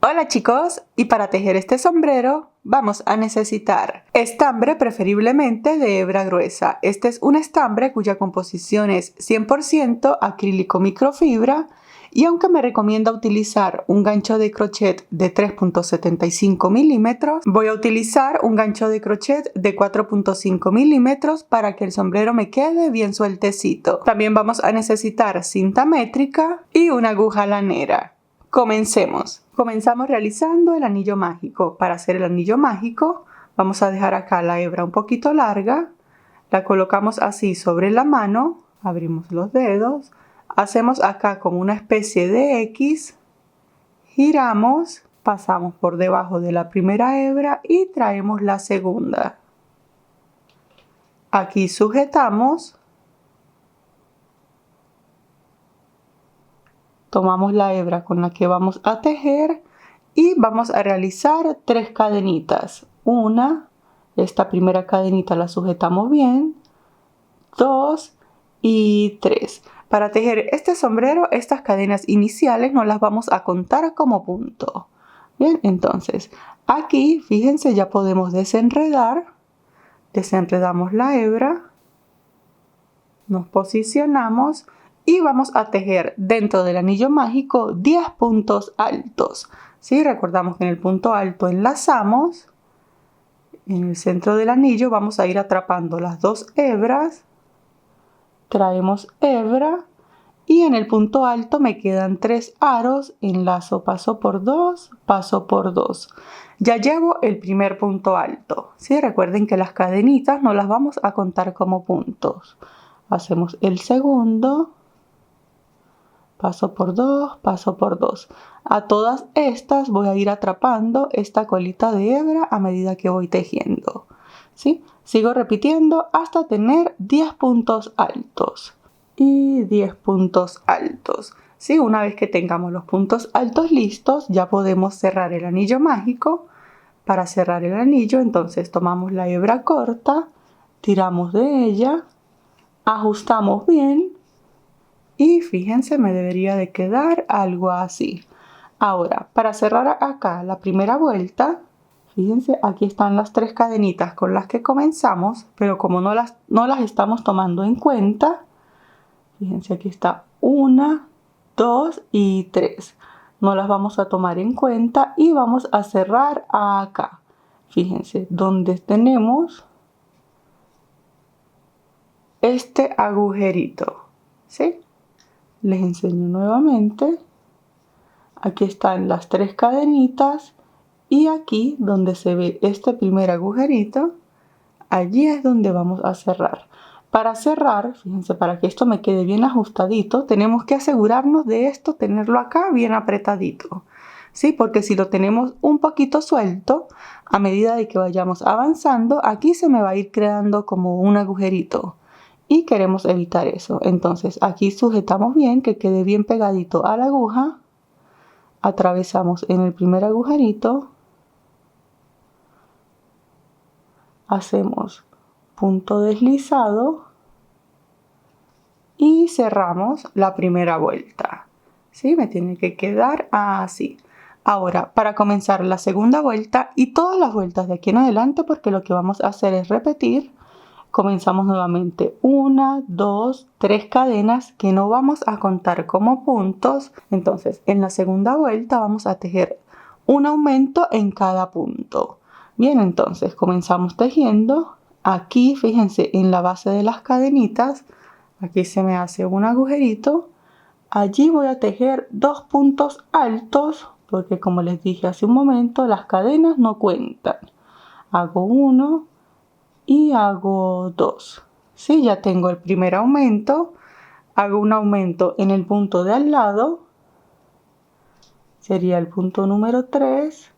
Hola chicos, y para tejer este sombrero vamos a necesitar estambre, preferiblemente de hebra gruesa. Este es un estambre cuya composición es 100% acrílico microfibra, y aunque me recomienda utilizar un gancho de crochet de 3.75 milímetros, voy a utilizar un gancho de crochet de 4.5 milímetros para que el sombrero me quede bien sueltecito. También vamos a necesitar cinta métrica y una aguja lanera. Comencemos. Comenzamos realizando el anillo mágico. Para hacer el anillo mágico vamos a dejar acá la hebra un poquito larga, la colocamos así sobre la mano, abrimos los dedos, hacemos acá como una especie de X, giramos, pasamos por debajo de la primera hebra y traemos la segunda. Aquí sujetamos, tomamos la hebra con la que vamos a tejer y vamos a realizar 3 cadenitas. Una, esta primera cadenita la sujetamos bien, 2 y 3. Para tejer este sombrero, estas cadenas iniciales no las vamos a contar como punto. Bien, entonces aquí, fíjense, ya podemos desenredar. Desenredamos la hebra, nos posicionamos y vamos a tejer dentro del anillo mágico 10 puntos altos. ¿Sí? Recordamos que en el punto alto enlazamos. En el centro del anillo vamos a ir atrapando las 2 hebras. Traemos hebra y en el punto alto me quedan 3 aros, enlazo paso por 2, paso por 2. Ya llevo el primer punto alto. ¿Sí? Recuerden que las cadenitas no las vamos a contar como puntos. Hacemos el segundo, paso por 2, paso por 2. A todas estas voy a ir atrapando esta colita de hebra a medida que voy tejiendo. ¿Sí? Sigo repitiendo hasta tener 10 puntos altos y 10 puntos altos. ¿Sí? Una vez que tengamos los puntos altos listos, ya podemos cerrar el anillo mágico. Para cerrar el anillo, entonces tomamos la hebra corta, tiramos de ella, ajustamos bien y fíjense, me debería de quedar algo así. Ahora, para cerrar acá la primera vuelta, fíjense, aquí están las 3 cadenitas con las que comenzamos, pero como no las estamos tomando en cuenta, fíjense, aquí está 1, 2 y 3. No las vamos a tomar en cuenta y vamos a cerrar acá. Fíjense, donde tenemos este agujerito, ¿sí? Les enseño nuevamente. Aquí están las 3 cadenitas y aquí donde se ve este primer agujerito, allí es donde vamos a cerrar. Para cerrar, fíjense, para que esto me quede bien ajustadito, tenemos que asegurarnos de esto, tenerlo acá bien apretadito. ¿Sí? Porque si lo tenemos un poquito suelto, a medida de que vayamos avanzando, aquí se me va a ir creando como un agujerito. Y queremos evitar eso. Entonces aquí sujetamos bien, que quede bien pegadito a la aguja. Atravesamos en el primer agujerito. Hacemos punto deslizado y cerramos la primera vuelta. ¿Sí? Me tiene que quedar así. Ahora, para comenzar la segunda vuelta y todas las vueltas de aquí en adelante, porque lo que vamos a hacer es repetir, comenzamos nuevamente 1, 2, 3 cadenas que no vamos a contar como puntos. Entonces, en la segunda vuelta vamos a tejer un aumento en cada punto. Bien, entonces comenzamos tejiendo. Aquí, fíjense, en la base de las cadenitas, aquí se me hace un agujerito. Allí voy a tejer 2 puntos altos, porque como les dije hace un momento, las cadenas no cuentan. Hago 1 y hago 2. ¿Sí? Ya tengo el primer aumento. Hago un aumento en el punto de al lado. Sería el punto número 3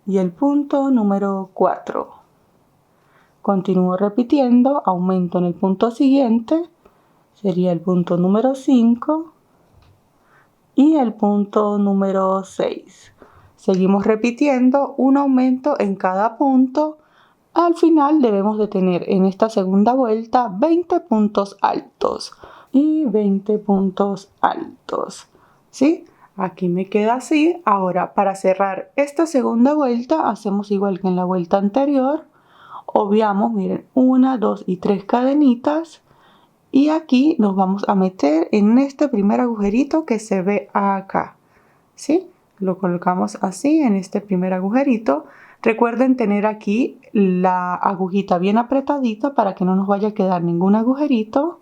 y el punto número 4. Continúo repitiendo, aumento en el punto siguiente, sería el punto número 5 y el punto número 6. Seguimos repitiendo un aumento en cada punto. Al final debemos de tener en esta segunda vuelta 20 puntos altos y 20 puntos altos. ¿Sí? Aquí me queda así. Ahora, para cerrar esta segunda vuelta, hacemos igual que en la vuelta anterior. Obviamos, miren, 1, 2 y 3 cadenitas. Y aquí nos vamos a meter en este primer agujerito que se ve acá. ¿Sí? Lo colocamos así en este primer agujerito. Recuerden tener aquí la agujita bien apretadita para que no nos vaya a quedar ningún agujerito.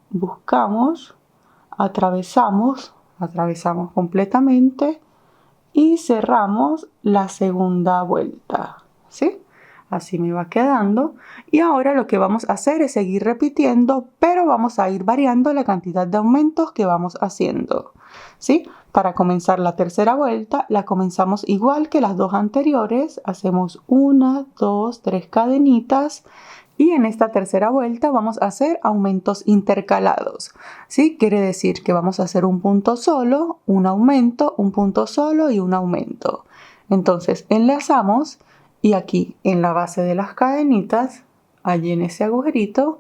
Buscamos, atravesamos completamente y cerramos la segunda vuelta, ¿sí? Así me va quedando. Y ahora lo que vamos a hacer es seguir repitiendo, pero vamos a ir variando la cantidad de aumentos que vamos haciendo, ¿sí? Para comenzar la tercera vuelta, la comenzamos igual que las dos anteriores. Hacemos 1, 2, 3 cadenitas. Y en esta tercera vuelta vamos a hacer aumentos intercalados, ¿sí? Quiere decir que vamos a hacer un punto solo, un aumento, un punto solo y un aumento. Entonces enlazamos y aquí en la base de las cadenitas, allí en ese agujerito,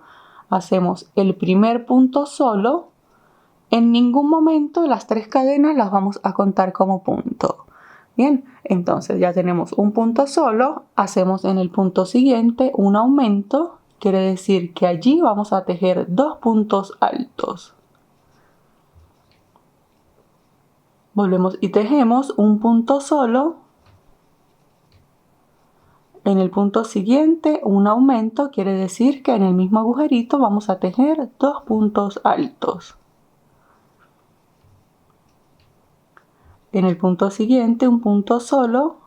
hacemos el primer punto solo. En ningún momento las 3 cadenas las vamos a contar como punto. Bien, entonces ya tenemos un punto solo, hacemos en el punto siguiente un aumento, quiere decir que allí vamos a tejer 2 puntos altos. Volvemos y tejemos un punto solo. En el punto siguiente un aumento, quiere decir que en el mismo agujerito vamos a tejer 2 puntos altos. En el punto siguiente un punto solo,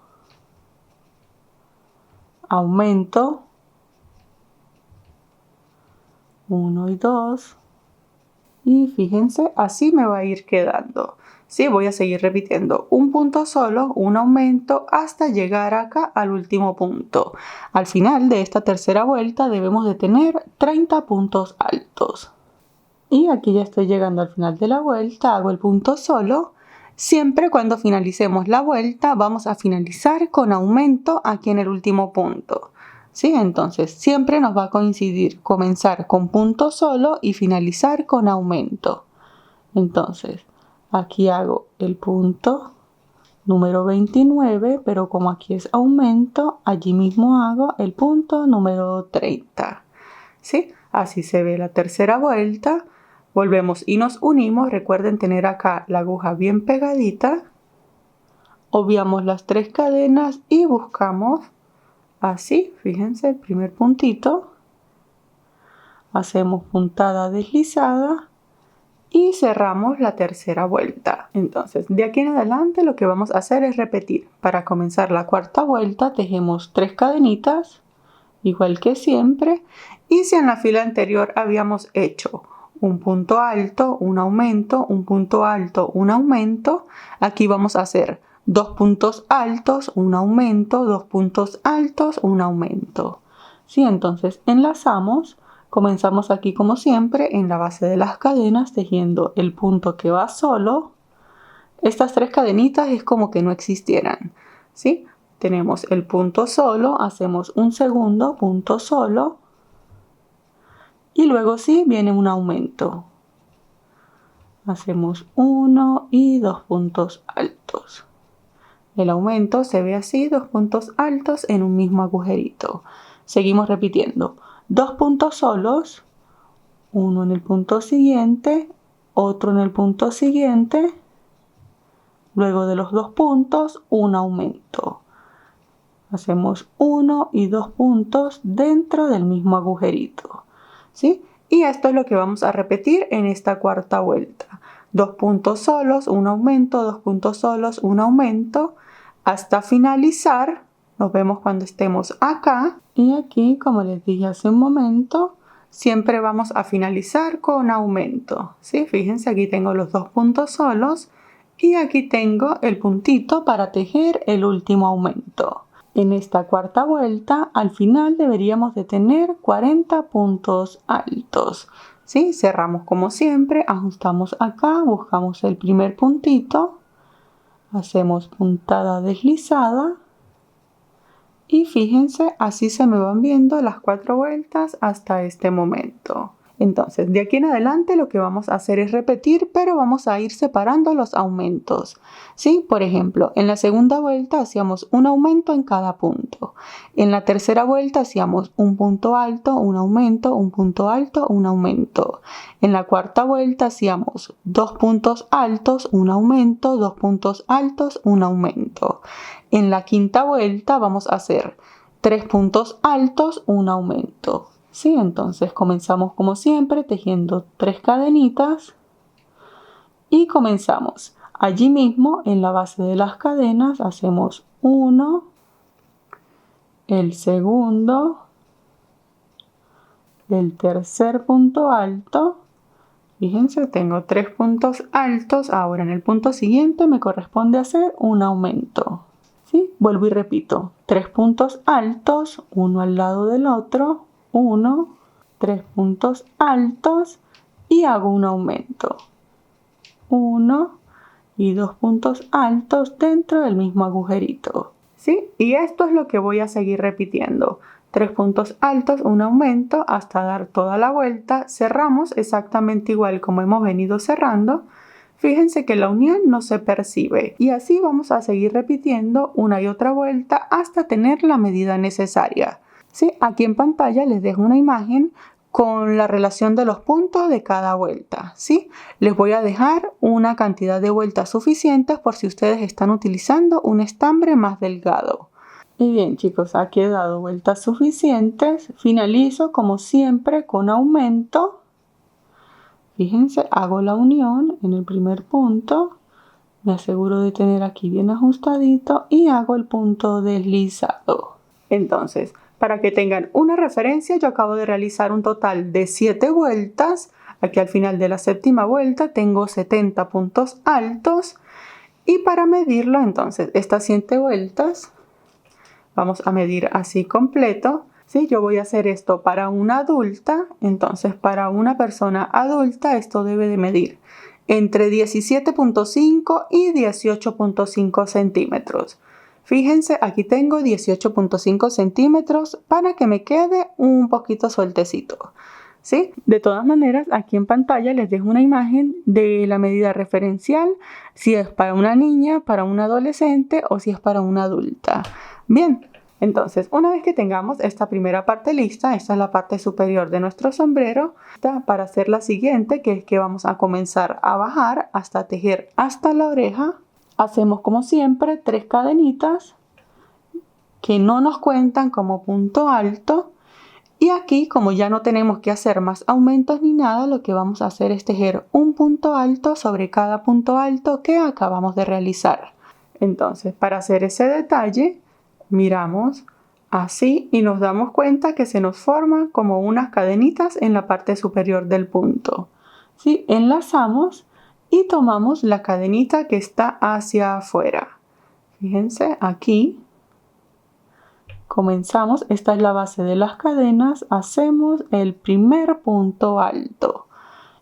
aumento, 1 y 2, y fíjense, así me va a ir quedando. Sí, voy a seguir repitiendo un punto solo, un aumento hasta llegar acá al último punto. Al final de esta tercera vuelta debemos de tener 30 puntos altos. Y aquí ya estoy llegando al final de la vuelta, hago el punto solo. Siempre cuando finalicemos la vuelta vamos a finalizar con aumento aquí en el último punto. ¿Sí? Entonces siempre nos va a coincidir comenzar con punto solo y finalizar con aumento. Entonces aquí hago el punto número 29, pero como aquí es aumento, allí mismo hago el punto número 30. ¿Sí? Así se ve la tercera vuelta. Volvemos y nos unimos. Recuerden tener acá la aguja bien pegadita. Obviamos las 3 cadenas y buscamos así, fíjense, el primer puntito. Hacemos puntada deslizada y cerramos la tercera vuelta. Entonces, de aquí en adelante lo que vamos a hacer es repetir. Para comenzar la cuarta vuelta tejemos 3 cadenitas, igual que siempre. Y si en la fila anterior habíamos hecho un punto alto, un aumento, un punto alto, un aumento, aquí vamos a hacer 2 puntos altos, un aumento, 2 puntos altos, un aumento. ¿Sí? Entonces enlazamos, comenzamos aquí como siempre en la base de las cadenas tejiendo el punto que va solo. Estas 3 cadenitas es como que no existieran, ¿sí? Tenemos el punto solo, hacemos un segundo punto solo y luego sí viene un aumento. Hacemos 1 y 2 puntos altos. El aumento se ve así, 2 puntos altos en un mismo agujerito. Seguimos repitiendo. 2 puntos solos, uno en el punto siguiente, otro en el punto siguiente. Luego de los 2 puntos, un aumento. Hacemos 1 y 2 puntos dentro del mismo agujerito, ¿sí? Y esto es lo que vamos a repetir en esta cuarta vuelta. 2 puntos solos, un aumento, 2 puntos solos, un aumento, hasta finalizar. Nos vemos cuando estemos acá. Y aquí, como les dije hace un momento, siempre vamos a finalizar con aumento, ¿sí? Fíjense, aquí tengo los 2 puntos solos y aquí tengo el puntito para tejer el último aumento. En esta cuarta vuelta, al final deberíamos de tener 40 puntos altos, ¿sí? Cerramos como siempre, ajustamos acá, buscamos el primer puntito, hacemos puntada deslizada y fíjense, así se me van viendo las 4 vueltas hasta este momento. Entonces, de aquí en adelante lo que vamos a hacer es repetir, pero vamos a ir separando los aumentos. ¿Sí? Por ejemplo, en la segunda vuelta hacíamos un aumento en cada punto. En la tercera vuelta hacíamos un punto alto, un aumento, un punto alto, un aumento. En la cuarta vuelta hacíamos 2 puntos altos, un aumento, 2 puntos altos, un aumento. En la quinta vuelta vamos a hacer 3 puntos altos, un aumento. ¿Sí? Entonces comenzamos como siempre tejiendo 3 cadenitas y comenzamos. Allí mismo en la base de las cadenas hacemos 1, el segundo, el tercer punto alto. Fíjense, tengo 3 puntos altos. Ahora en el punto siguiente me corresponde hacer un aumento. ¿Sí? Vuelvo y repito, 3 puntos altos, uno al lado del otro. 1, 3 puntos altos y hago un aumento. 1 y 2 puntos altos dentro del mismo agujerito. ¿Sí? Y esto es lo que voy a seguir repitiendo. 3 puntos altos, un aumento hasta dar toda la vuelta. Cerramos exactamente igual como hemos venido cerrando. Fíjense que la unión no se percibe y así vamos a seguir repitiendo una y otra vuelta hasta tener la medida necesaria. ¿Sí? Aquí en pantalla les dejo una imagen con la relación de los puntos de cada vuelta. ¿Sí? Les voy a dejar una cantidad de vueltas suficientes por si ustedes están utilizando un estambre más delgado. Y bien chicos, aquí he dado vueltas suficientes. Finalizo como siempre con aumento. Fíjense, hago la unión en el primer punto. Me aseguro de tener aquí bien ajustadito y hago el punto deslizado. Entonces, para que tengan una referencia, yo acabo de realizar un total de 7 vueltas. Aquí al final de la séptima vuelta tengo 70 puntos altos. Y para medirlo, entonces, estas 7 vueltas, vamos a medir así completo. ¿Sí? Yo voy a hacer esto para una adulta. Entonces, para una persona adulta, esto debe de medir entre 17.5 y 18.5 centímetros. Fíjense, aquí tengo 18.5 centímetros para que me quede un poquito sueltecito. ¿Sí? De todas maneras, aquí en pantalla les dejo una imagen de la medida referencial, si es para una niña, para un adolescente o si es para una adulta. Bien, entonces una vez que tengamos esta primera parte lista, esta es la parte superior de nuestro sombrero, para hacer la siguiente, que es que vamos a comenzar a bajar hasta tejer hasta la oreja. Hacemos como siempre 3 cadenitas que no nos cuentan como punto alto. Y aquí, como ya no tenemos que hacer más aumentos ni nada, lo que vamos a hacer es tejer un punto alto sobre cada punto alto que acabamos de realizar. Entonces, para hacer ese detalle, miramos así y nos damos cuenta que se nos forman como unas cadenitas en la parte superior del punto. ¿Sí? Enlazamos y tomamos la cadenita que está hacia afuera. Fíjense, aquí comenzamos, esta es la base de las cadenas, hacemos el primer punto alto,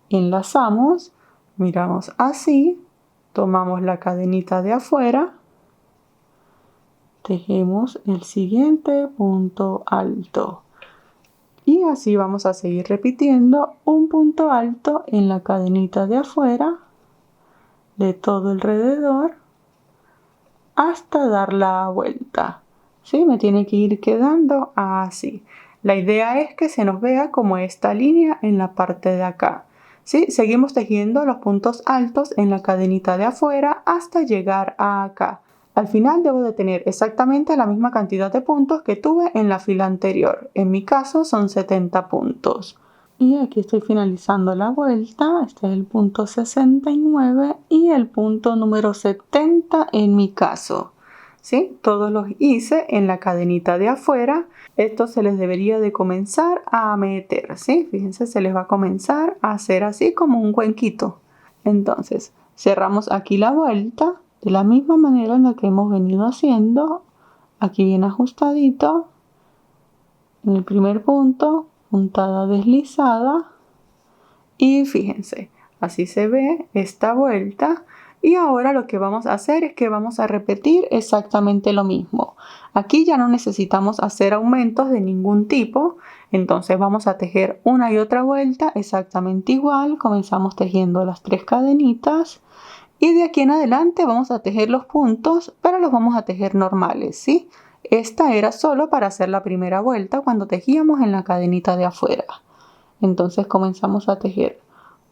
enlazamos, miramos así, tomamos la cadenita de afuera, tejemos el siguiente punto alto y así vamos a seguir repitiendo un punto alto en la cadenita de afuera de todo alrededor hasta dar la vuelta. ¿Sí? Me tiene que ir quedando así. La idea es que se nos vea como esta línea en la parte de acá. ¿Sí? Seguimos tejiendo los puntos altos en la cadenita de afuera hasta llegar a acá. Al final debo de tener exactamente la misma cantidad de puntos que tuve en la fila anterior. En mi caso son 70 puntos. Y aquí estoy finalizando la vuelta. Este es el punto 69 y el punto número 70 en mi caso. ¿Sí? Todos los hice en la cadenita de afuera. Esto se les debería de comenzar a meter, ¿sí? Fíjense, se les va a comenzar a hacer así como un cuenquito. Entonces, cerramos aquí la vuelta de la misma manera en la que hemos venido haciendo. Aquí bien ajustadito. En el primer punto, puntada deslizada. Y fíjense, así se ve esta vuelta. Y ahora lo que vamos a hacer es que vamos a repetir exactamente lo mismo. Aquí ya no necesitamos hacer aumentos de ningún tipo. Entonces vamos a tejer una y otra vuelta exactamente igual. Comenzamos tejiendo las 3 cadenitas y de aquí en adelante vamos a tejer los puntos, pero los vamos a tejer normales, ¿sí? Esta era solo para hacer la primera vuelta cuando tejíamos en la cadenita de afuera. Entonces comenzamos a tejer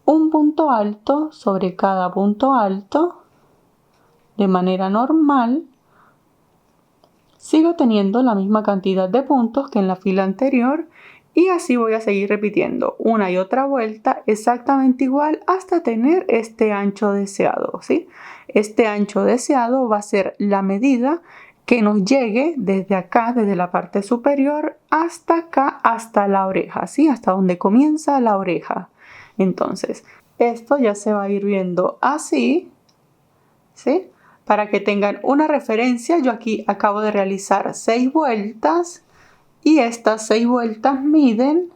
un punto alto sobre cada punto alto de manera normal. Sigo teniendo la misma cantidad de puntos que en la fila anterior y así voy a seguir repitiendo una y otra vuelta exactamente igual hasta tener este ancho deseado, ¿sí? Este ancho deseado va a ser la medida que nos llegue desde acá, desde la parte superior hasta acá, hasta la oreja, ¿sí? Hasta donde comienza la oreja. Entonces, esto ya se va a ir viendo así, ¿sí? Para que tengan una referencia, yo aquí acabo de realizar 6 vueltas y estas 6 vueltas miden,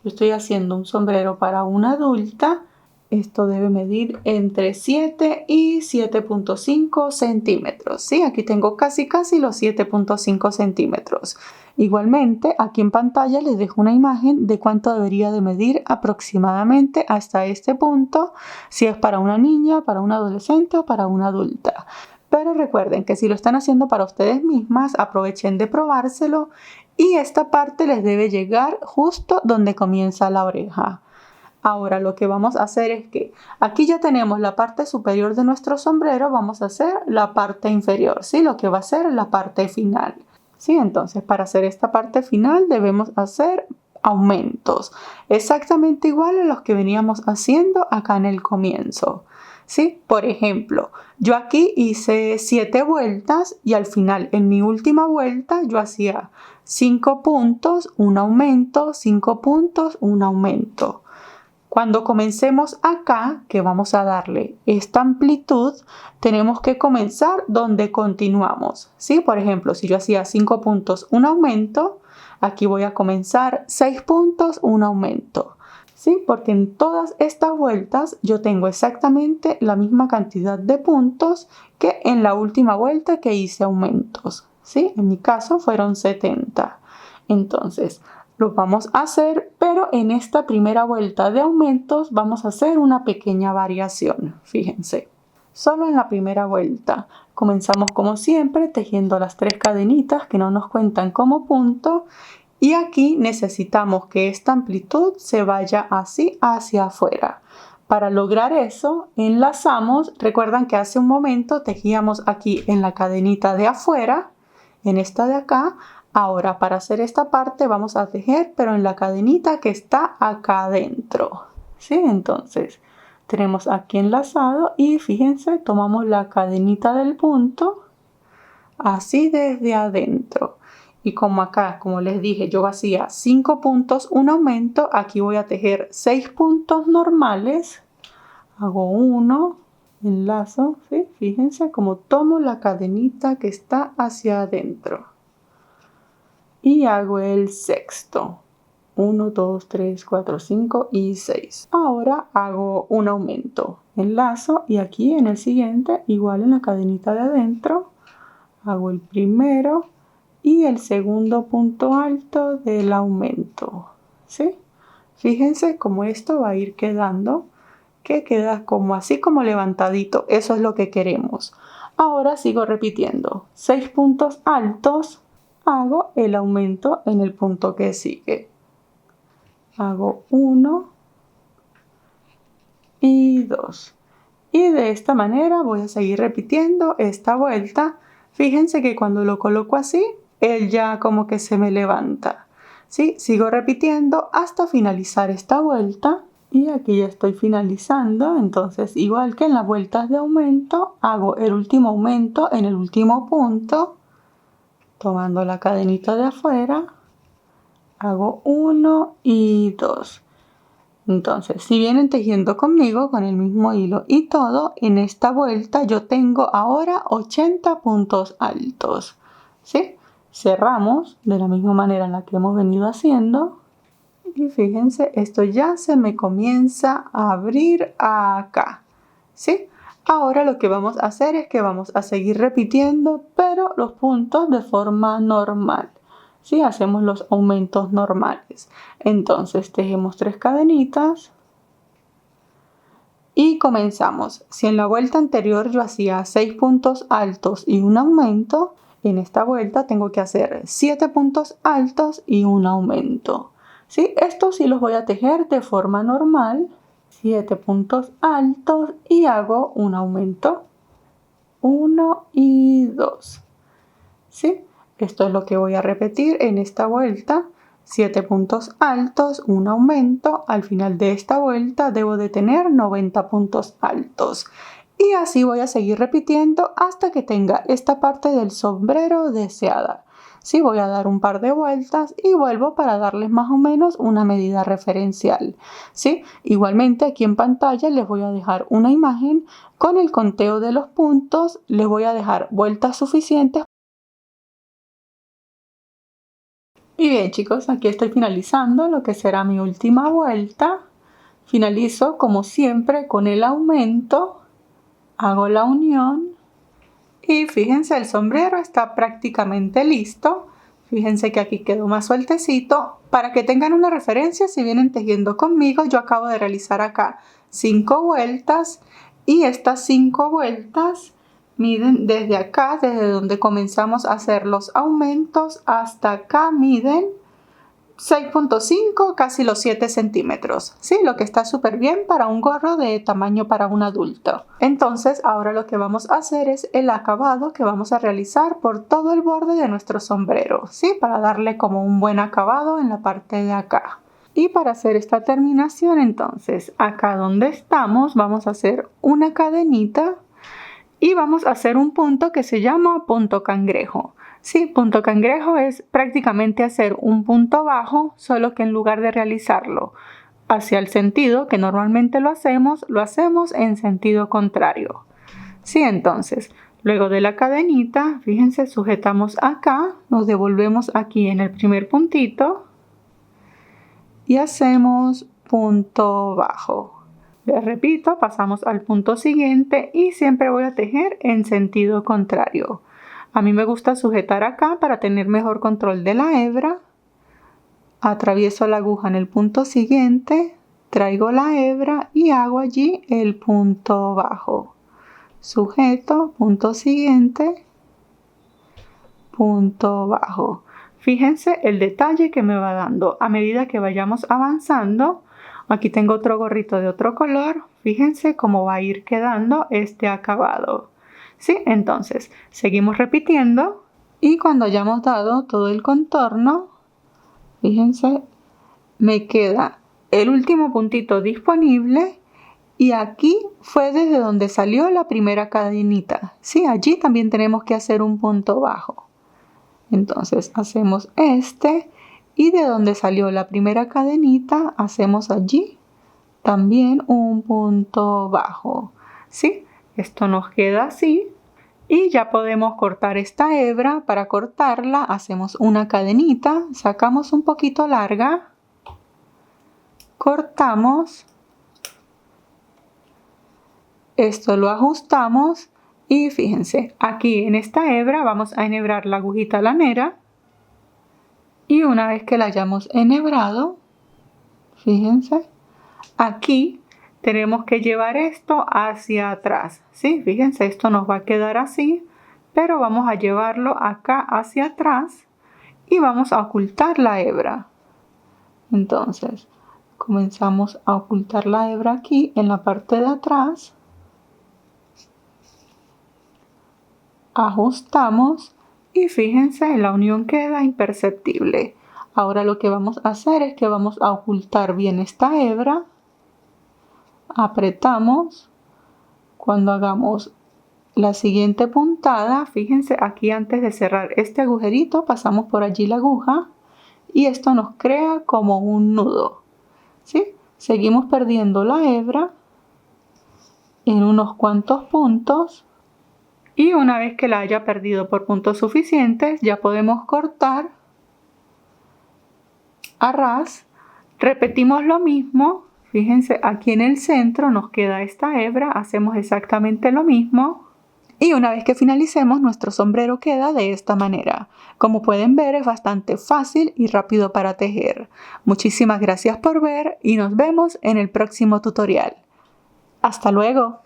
yo estoy haciendo un sombrero para una adulta, esto debe medir entre 7 y 7.5 centímetros, ¿sí? Aquí tengo casi los 7.5 centímetros. Igualmente, aquí en pantalla les dejo una imagen de cuánto debería de medir aproximadamente hasta este punto, si es para una niña, para un adolescente o para una adulta. Pero recuerden que si lo están haciendo para ustedes mismas, aprovechen de probárselo y esta parte les debe llegar justo donde comienza la oreja. Ahora lo que vamos a hacer es que aquí ya tenemos la parte superior de nuestro sombrero, vamos a hacer la parte inferior, ¿sí? Lo que va a ser la parte final, ¿sí? Entonces para hacer esta parte final debemos hacer aumentos, exactamente igual a los que veníamos haciendo acá en el comienzo, ¿sí? Por ejemplo, yo aquí hice 7 vueltas y al final en mi última vuelta yo hacía 5 puntos, un aumento, 5 puntos, un aumento. Cuando comencemos acá, que vamos a darle esta amplitud, tenemos que comenzar donde continuamos, ¿sí? Por ejemplo, si yo hacía 5 puntos, un aumento, aquí voy a comenzar 6 puntos, un aumento, ¿sí? Porque en todas estas vueltas yo tengo exactamente la misma cantidad de puntos que en la última vuelta que hice aumentos, ¿sí? En mi caso fueron 70. Entonces, lo vamos a hacer, pero en esta primera vuelta de aumentos vamos a hacer una pequeña variación. Fíjense, solo en la primera vuelta comenzamos como siempre tejiendo las 3 cadenitas que no nos cuentan como punto y aquí necesitamos que esta amplitud se vaya así hacia afuera. Para lograr eso, enlazamos. Recuerdan que hace un momento tejíamos aquí en la cadenita de afuera, en esta de acá. Ahora, para hacer esta parte vamos a tejer, pero en la cadenita que está acá adentro, ¿sí? Entonces, tenemos aquí enlazado y fíjense, tomamos la cadenita del punto, así desde adentro. Y como acá, como les dije, yo hacía 5 puntos, un aumento, aquí voy a tejer 6 puntos normales. Hago uno, enlazo, ¿sí? Fíjense cómo tomo la cadenita que está hacia adentro. Y hago el sexto. 1, 2, 3, 4, 5 y 6. Ahora hago un aumento. Enlazo y aquí en el siguiente, igual en la cadenita de adentro, hago el primero y el segundo punto alto del aumento, ¿sí? Fíjense cómo esto va a ir quedando, que queda como así como levantadito. Eso es lo que queremos. Ahora sigo repitiendo. 6 puntos altos. Hago el aumento en el punto que sigue. Hago 1 y 2. Y de esta manera voy a seguir repitiendo esta vuelta. Fíjense que cuando lo coloco así, él ya como que se me levanta, ¿sí? Sigo repitiendo hasta finalizar esta vuelta. Y aquí ya estoy finalizando. Entonces, igual que en las vueltas de aumento, hago el último aumento en el último punto. Tomando la cadenita de afuera, hago 1 y 2. Entonces, si vienen tejiendo conmigo con el mismo hilo y todo, en esta vuelta yo tengo ahora 80 puntos altos, ¿sí? Cerramos de la misma manera en la que hemos venido haciendo. Y fíjense, esto ya se me comienza a abrir acá, ¿sí? Ahora lo que vamos a hacer es que vamos a seguir repitiendo, pero los puntos de forma normal, ¿sí? Hacemos los aumentos normales. Entonces tejemos 3 cadenitas y comenzamos. Si en la vuelta anterior yo hacía 6 puntos altos y un aumento, en esta vuelta tengo que hacer 7 puntos altos y un aumento. ¿Sí? Estos sí los voy a tejer de forma normal. 7 puntos altos y hago un aumento. 1 y 2. ¿Sí? Esto es lo que voy a repetir en esta vuelta. 7 puntos altos, un aumento. Al final de esta vuelta debo de tener 90 puntos altos. Y así voy a seguir repitiendo hasta que tenga esta parte del sombrero deseada. Sí, voy a dar un par de vueltas y vuelvo para darles más o menos una medida referencial. ¿Sí? Igualmente aquí en pantalla les voy a dejar una imagen con el conteo de los puntos. Les voy a dejar vueltas suficientes. Y bien chicos, aquí estoy finalizando lo que será mi última vuelta. Finalizo como siempre con el aumento. Hago la unión. Y fíjense, el sombrero está prácticamente listo. Fíjense que aquí quedó más sueltecito. Para que tengan una referencia, si vienen tejiendo conmigo, yo acabo de realizar acá 5 vueltas. Y estas 5 vueltas miden desde acá, desde donde comenzamos a hacer los aumentos, hasta acá miden 6.5, casi los 7 centímetros. Sí, lo que está súper bien para un gorro de tamaño para un adulto. Entonces, ahora lo que vamos a hacer es el acabado que vamos a realizar por todo el borde de nuestro sombrero. Sí, para darle como un buen acabado en la parte de acá. Y para hacer esta terminación, entonces, acá donde estamos, vamos a hacer una cadenita y vamos a hacer un punto que se llama punto cangrejo. Sí, punto cangrejo es prácticamente hacer un punto bajo, solo que en lugar de realizarlo hacia el sentido que normalmente lo hacemos en sentido contrario. Sí, entonces, luego de la cadenita, fíjense, sujetamos acá, nos devolvemos aquí en el primer puntito y hacemos punto bajo. Les repito, pasamos al punto siguiente y siempre voy a tejer en sentido contrario. A mí me gusta sujetar acá para tener mejor control de la hebra. Atravieso la aguja en el punto siguiente, traigo la hebra y hago allí el punto bajo. Sujeto, punto siguiente, punto bajo. Fíjense el detalle que me va dando a medida que vayamos avanzando. Aquí tengo otro gorrito de otro color. Fíjense cómo va a ir quedando este acabado. ¿Sí? Entonces, seguimos repitiendo y cuando hayamos dado todo el contorno, fíjense, me queda el último puntito disponible y aquí fue desde donde salió la primera cadenita. Sí, allí también tenemos que hacer un punto bajo. Entonces, hacemos este y de donde salió la primera cadenita, hacemos allí también un punto bajo. ¿Sí? Esto nos queda así y ya podemos cortar esta hebra. Para cortarla hacemos una cadenita, sacamos un poquito larga, cortamos, esto lo ajustamos y fíjense, aquí en esta hebra vamos a enhebrar la agujita lanera y una vez que la hayamos enhebrado, fíjense, aquí tenemos que llevar esto hacia atrás, ¿sí? Fíjense, esto nos va a quedar así, pero vamos a llevarlo acá hacia atrás y vamos a ocultar la hebra. Entonces, comenzamos a ocultar la hebra aquí en la parte de atrás. Ajustamos y fíjense, la unión queda imperceptible. Ahora lo que vamos a hacer es que vamos a ocultar bien esta hebra. Apretamos. Cuando hagamos la siguiente puntada, fíjense aquí antes de cerrar este agujerito, pasamos por allí la aguja y esto nos crea como un nudo. ¿Sí? Seguimos perdiendo la hebra en unos cuantos puntos y una vez que la haya perdido por puntos suficientes, ya podemos cortar a ras. Repetimos lo mismo. Fíjense, aquí en el centro nos queda esta hebra, hacemos exactamente lo mismo. Y una vez que finalicemos, nuestro sombrero queda de esta manera. Como pueden ver, es bastante fácil y rápido para tejer. Muchísimas gracias por ver y nos vemos en el próximo tutorial. ¡Hasta luego!